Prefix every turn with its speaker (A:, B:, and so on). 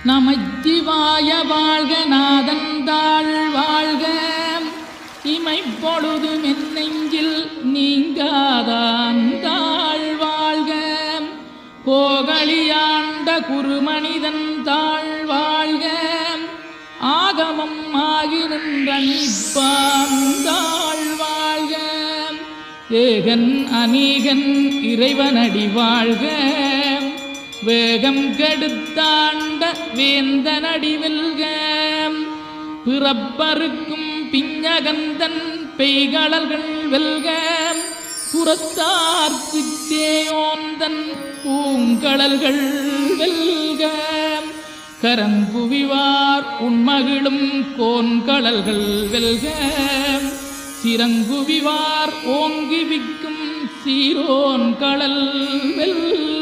A: நமச்சிவாய வாழ்க நாதந்தாள் வாழ்க இமைப்பொழுது மென்னெஞ்சில் நீங்காதாந்தாள் வாழ்க கோகலியாண்ட குருமனிதன் தாழ் வாழ்க ஆகமம் ஆகி நின்ற நிற்பாந்தாள் வாழ்க ஏகன் அநீகன் இறைவனடி வாழ்க வேகம் கெடுத்தாண்ட வேந்தனடி வெல்க பிறப்பருக்கும் பிஞகந்தன் பெய்களர்கள் வெல்க புறத்தார்க்கு சேயோந்தன் பூங்கடல்கள் வெல்க கரங்குவிவார் உண்மகிழும் கோன்கடல்கள் வெல்க சிறங்குவிவார் ஓங்கி விக்கும் சீரோன் கடல் வெல்க.